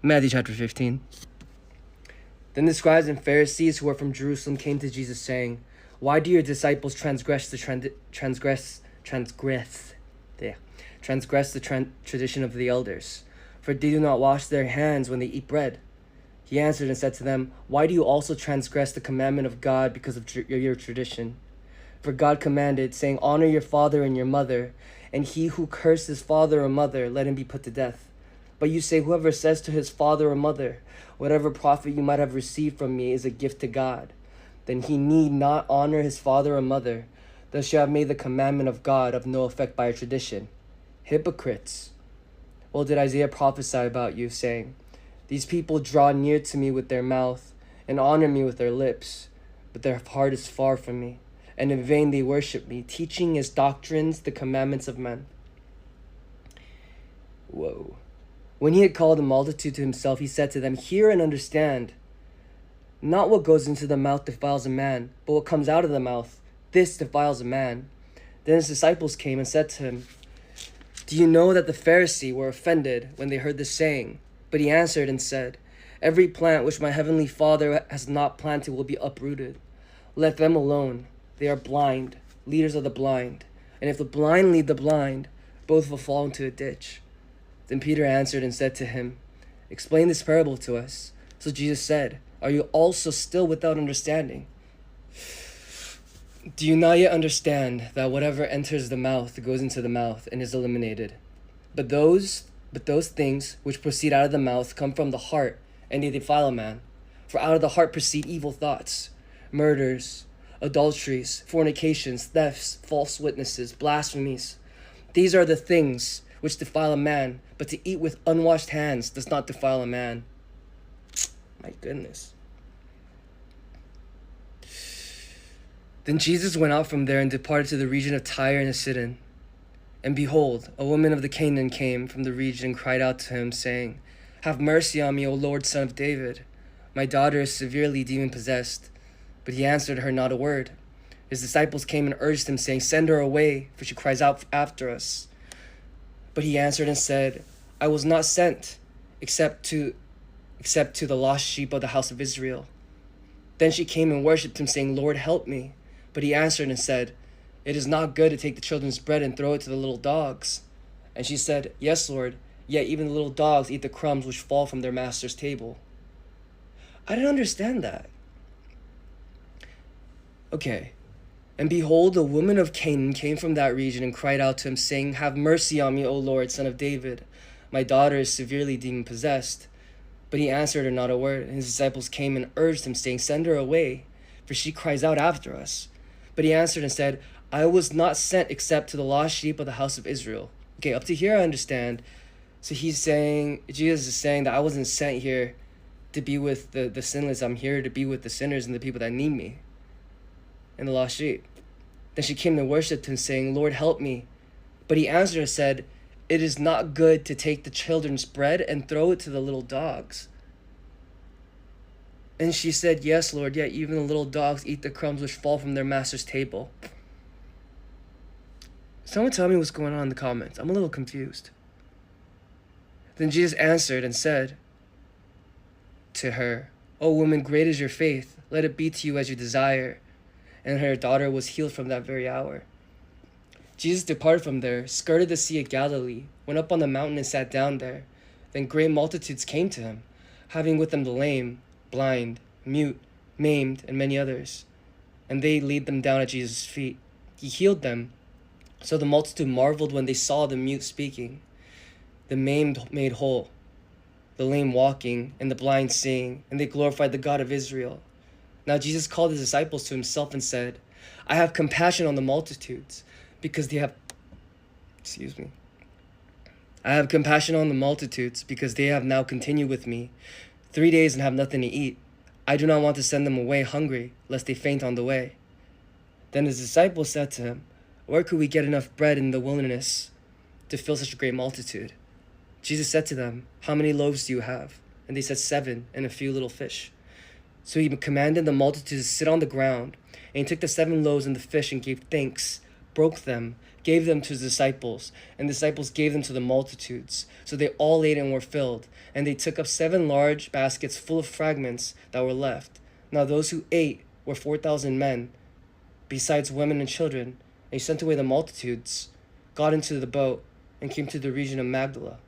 Matthew chapter 15. Then the scribes and Pharisees who were from Jerusalem came to Jesus saying, "Why do your disciples transgress the tradition of the elders? For they do not wash their hands when they eat bread." He answered and said to them, "Why do you also transgress the commandment of God because of your tradition? For God commanded, saying, 'Honor your father and your mother, and he who curses father or mother, let him be put to death.' But you say, whoever says to his father or mother, 'Whatever profit you might have received from me is a gift to God,' then he need not honor his father or mother. Thus you have made the commandment of God of no effect by your tradition. Hypocrites! Well did Isaiah prophesy about you, saying, 'These people draw near to me with their mouth, and honor me with their lips, but their heart is far from me, and in vain they worship me, teaching as doctrines the commandments of men.'" Whoa. When he had called the multitude to himself, he said to them, "Hear and understand. Not what goes into the mouth defiles a man, but what comes out of the mouth, this defiles a man." Then his disciples came and said to him, "Do you know that the Pharisees were offended when they heard this saying?" But he answered and said, "Every plant which my heavenly Father has not planted will be uprooted. Let them alone. They are blind, leaders of the blind. And if the blind lead the blind, both will fall into a ditch." Then Peter answered and said to him, "Explain this parable to us." So Jesus said, "Are you also still without understanding? Do you not yet understand that whatever enters the mouth goes into the mouth and is eliminated? But those things which proceed out of the mouth come from the heart, and they defile a man. For out of the heart proceed evil thoughts, murders, adulteries, fornications, thefts, false witnesses, blasphemies. These are the things which defile a man, but to eat with unwashed hands does not defile a man." My goodness. Then Jesus went out from there and departed to the region of Tyre and Sidon. And behold, a woman of the Canaan came from the region and cried out to him, saying, "Have mercy on me, O Lord, Son of David. My daughter is severely demon-possessed." But he answered her not a word. His disciples came and urged him, saying, "Send her away, for she cries out after us." But he answered and said, "I was not sent except to the lost sheep of the house of Israel." Then she came and worshipped him, saying, "Lord, help me." But he answered and said, "It is not good to take the children's bread and throw it to the little dogs." And she said, "Yes, Lord, yet even the little dogs eat the crumbs which fall from their master's table." I didn't understand that. Okay. And behold, a woman of Canaan came from that region and cried out to him, saying, "Have mercy on me, O Lord, Son of David. My daughter is severely demon-possessed." But he answered her not a word. And his disciples came and urged him, saying, "Send her away, for she cries out after us." But he answered and said, "I was not sent except to the lost sheep of the house of Israel." Okay, up to here I understand. So Jesus is saying that I wasn't sent here to be with the sinless. I'm here to be with the sinners and the people that need me, and the lost sheep. Then she came and worshipped him, saying, "Lord, help me." But he answered and said, "It is not good to take the children's bread and throw it to the little dogs." And she said, "Yes, Lord, yet even the little dogs eat the crumbs which fall from their master's table." Someone tell me what's going on in the comments. I'm a little confused. Then Jesus answered and said to her, "O woman, great is your faith. Let it be to you as you desire." And her daughter was healed from that very hour. Jesus departed from there, skirted the Sea of Galilee, went up on the mountain and sat down there. Then great multitudes came to him, having with them the lame, blind, mute, maimed, and many others. And they laid them down at Jesus' feet. He healed them. So the multitude marveled when they saw the mute speaking, the maimed made whole, the lame walking, and the blind seeing, and they glorified the God of Israel. Now Jesus called his disciples to himself and said, "I have compassion on the multitudes, because they have now continued with me 3 days and have nothing to eat. I do not want to send them away hungry, lest they faint on the way." Then his disciples said to him, "Where could we get enough bread in the wilderness to fill such a great multitude?" Jesus said to them, "How many loaves do you have?" And they said, 7, and a few little fish. So he commanded the multitude to sit on the ground, and he took the 7 loaves and the fish and gave thanks, broke them, gave them to his disciples, and the disciples gave them to the multitudes. So they all ate and were filled, and they took up 7 large baskets full of fragments that were left. Now those who ate were 4,000 men, besides women and children. And he sent away the multitudes, got into the boat, and came to the region of Magdala.